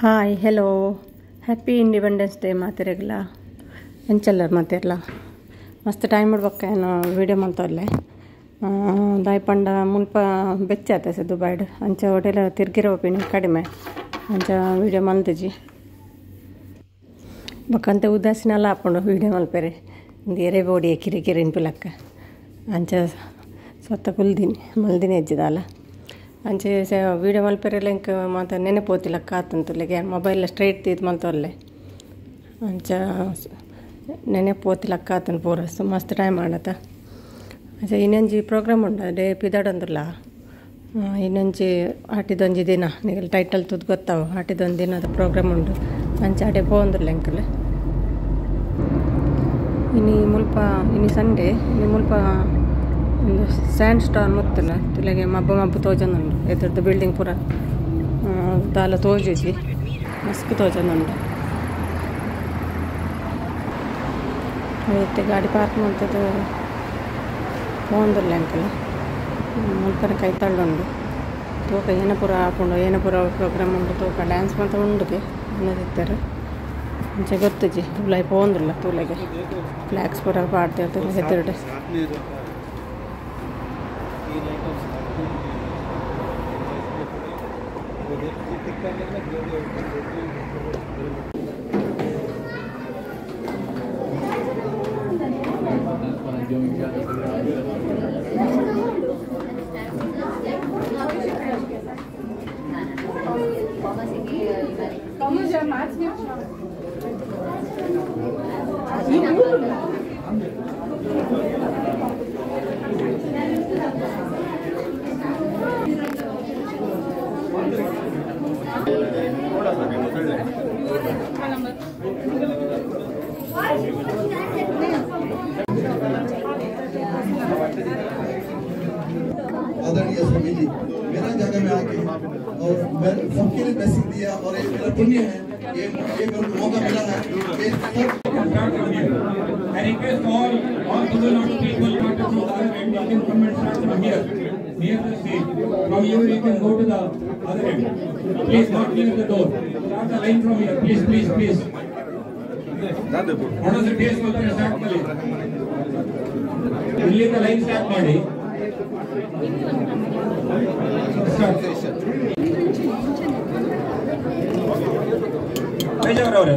Hi hello happy independence day ಮಾತಿರಲ್ಲ ಎಂಚಲ್ಲರು ಮಾತಿರಲ್ಲ ಮಸ್ತ್ ಟೈಮ್ ಇಡ್ಬೇಕೇನು ವೀಡಿಯೋ ಮಾಡ್ತಾವಲ್ಲೇ ದಾಯ್ಪಂಡ ಮುಲ್ಪ ಬೆಚ್ಚ ಆತ ದುಬೈಡ್ ಅಂಚ ಹೋಟೆಲ್ ತಿರ್ಗಿರೋ ಒಪಿನಿ ಕಡಿಮೆ ಅಂಚ ವೀಡಿಯೋ ಮಲ್ತಿಜಿ ಬಕ್ಕಂತ ಉದಾಸೀನಲ್ಲ ಹಾಕೊಂಡು ವೀಡಿಯೋ ಮಲ್ಪೇರೆ ಒಂದು ಎರೆ ಬೋಡಿ ಕಿರಿಕಿರಿ ಇನ್ಪಿಲಕ್ಕ ಅಂಚ ಸ್ವತ್ತ ಕುಲ್ದಿನಿ ಮಲ್ದಿನಿ ಹೆಜ್ಜಿದಲ್ಲ ಅಂಚೆ ವೀಡಿಯೋ ಮಲ್ಪೇರೆಲ್ಲ ಇಂಕ ಮಾತ ನೆನಪೋತಿಲಕ್ಕ ಆತಂತುಲೆಗೆ ಮೊಬೈಲ್ ಸ್ಟ್ರೈಟ್ ತೀತ್ ಮಲ್ತವಲ್ಲೇ ಅಂಚ ನೆನಪೋತಿಲಕ್ಕ ಆತನ ಪೂರ ಮಸ್ತ್ ಟೈಮ್ ಮಾಡತ್ತ ಅಂಚ ಇನ್ನೊಂಜಿ ಪ್ರೋಗ್ರಾಮ್ ಉಂಡ ಡೇ ಪಿದಾಡಂದಿಲ್ಲ ಇನ್ನೊಂಜಿ ಆಟಿದೊಂಜಿ ದಿನ ನಿಗಲ್ ಟೈಟಲ್ ತುದ್ ಗೊತ್ತಾವು ಆಟಿದೊಂದು ದಿನದ ಪ್ರೋಗ್ರಾಮ್ ಉಂಡು ಅಂಚ ಅಡೆ ಪೋಂದಿಲ್ಲ ಎಂಕಲ್ ಇನ್ನು ಸಂಡೇ ಇನ್ನು ಮುಲ್ಪ ಒಂದು ಸ್ಯಾಂಡ್ ಸ್ಟಾನ್ ಮುತ್ತಲ್ಲ ತುಲೆಗೆ ಮಬ್ಬ ತೋಜಂದುಂಡು ಎದುರ್ದು ಬಿಲ್ಡಿಂಗ್ ಪೂರ ದಾಲ ತೋಜುಜಿ ಮಸ್ತ್ ತೋಜಂದುಂಡು ಮತ್ತೆ ಗಾಡಿ ಪಾರ್ಕ್ ಮಾಡ್ತದ್ದು ಹೋಂದಿಲ್ಲ ಅಂಕಲ್ ಮುಲ್ಪನ ಕೈ ತಳ್ಳುಂಡು ತೂಕ ಏನಪುರ ಹಾಕೊಂಡು ಏನಪುರ ಪ್ರೋಗ್ರಾಮ್ ಉಂಡು ತೂಕ ಡ್ಯಾನ್ಸ್ ಮಾತ್ರ ಉಂಡುಗೆ ಅನ್ನೋದಿತ್ತಾರೆ ಮುಂಚೆ ಗೊತ್ತುಜಿ ಲೈಫ್ ಹೋಂದಿಲ್ಲ ತೂಲೆಗೆ ಫ್ಲ್ಯಾಕ್ಸ್ ಪೂರ ಪಾಡ್ತಿರ್ತಾರೆ ಹೆದರ್ಡೆ आदरणीय स्वामी जी मेरा जगह में आके और सबके लिए ब्लेसिंग दिया और ये मेरा पुण्य है ये मेरे को मौका मिला है I request all people not people not to the other end you can come and start from here near the stage from here you can go to the other end please not near the door start the line from here please what is the taste of the start ಮಾಡಿ ಇಲ್ಲಿ the line start ಮಾಡಿ ಅವರೇ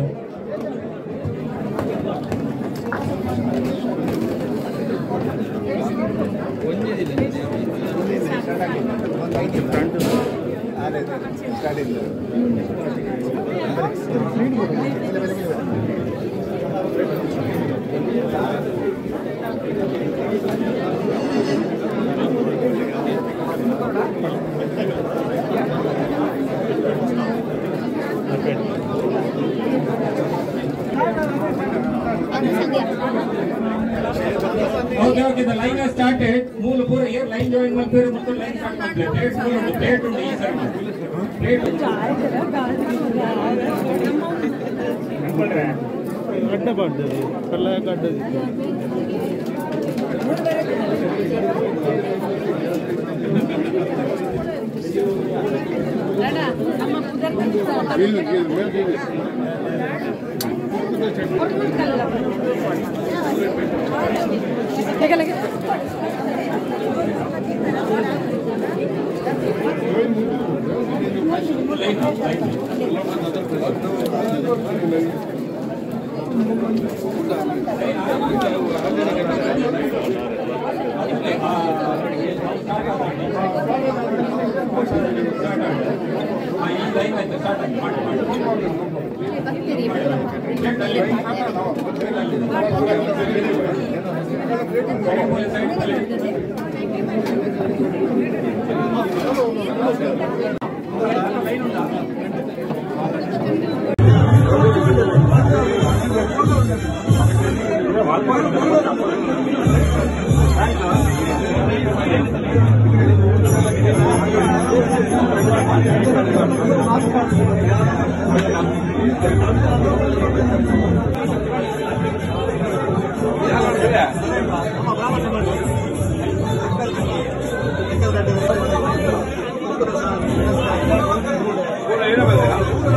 Okay, the line has started. Move pura here line join ಮಾಡ್ತಾರೆ ಮತ್ತು line start ಮಾಡ್ತಾರೆ. Plate ಉಂಟು ಈ side. Plate ಗಡ್ಡ ಬಡ್ಡದು ಕಲ್ಲ ಗಡ್ಡದು ಲಡಾ ನಮ್ಮ ಪುದರ್ लगे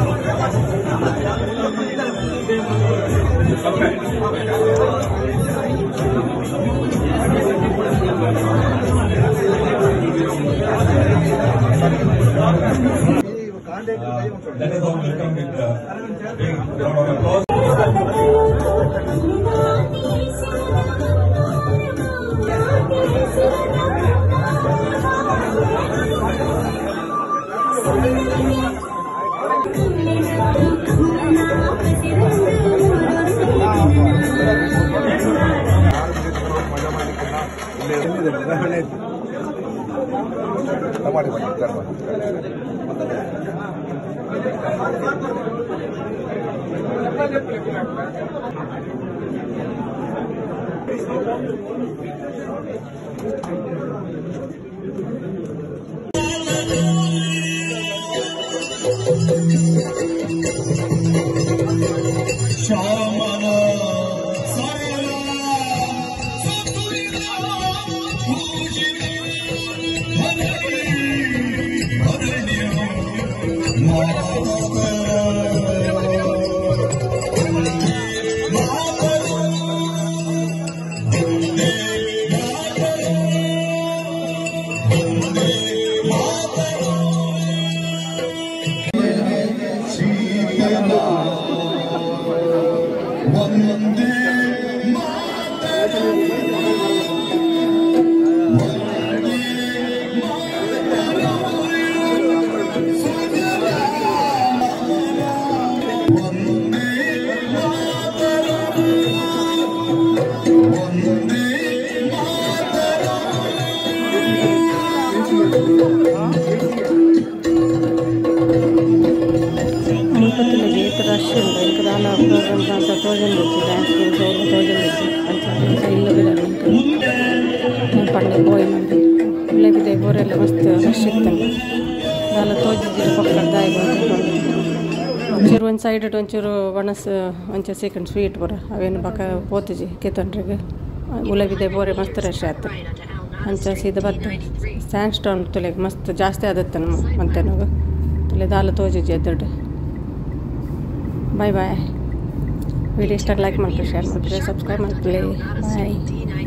Mira, Let us all welcome with a big round of applause. Rush ఉంది ఇంకా దాని ప్రోగ్రామ్స్ అంతా థౌజండ్ వచ్చి డ్యాన్స్ ప్రోగ్రామ్ థౌజండ్ వచ్చి అంతా ఇల్లు బిడ్డలు ఇంకా పండుగ పోయింది లేకపోతే ಬೋರೆಲ್ಲ ಮಸ್ತ್ ರಶ್ ಇತ್ತಂಗೆ ದಾಲ ತೋಜಿದ್ರು ಪಕ್ಕ ದಾಯಿಗೆ ಒಂಚೂರು ಒಂದು ಸೈಡ್ ಒಂಚೂರು ಒಣಸ್ ಒಂಚೂರು ಸೆಕೆಂಡ್ ಸ್ವೀಟ್ ಬರ ಅವೇನು ಪಕ್ಕ ಪೋತಿಜಿ ಕೆತ್ತೊಂಡ್ರಿಗೆ ಮುಲಬಿದೆ ಬೋರೆ ಮಸ್ತ್ ರಶ್ ಆಯ್ತು ಅಂಚ ಸೀದಾ ಬತ್ತ ಸ್ಯಾಂಡ್ ಸ್ಟೋನ್ ತುಲೆಗೆ ಮಸ್ತ್ ಜಾಸ್ತಿ ಆದತ್ತ ನಮ್ಮ ಮತ್ತೆ ನಾವು ತುಲೆ ದಾಲ ತೋಜಿಜಿ ಎದ್ದಡು ಬಾಯ್ ಬಾಯ್ ವಿಡಿಯೋ ಇಷ್ಟ ಲೈಕ್ ಮಾಡ್ತೀವಿ ಶೇರ್ ಮಾಡ್ತೀವಿ ಸಬ್ಸ್ಕ್ರೈಬ್ ಮಾಡ್ತೀವಿ ಬಾಯ್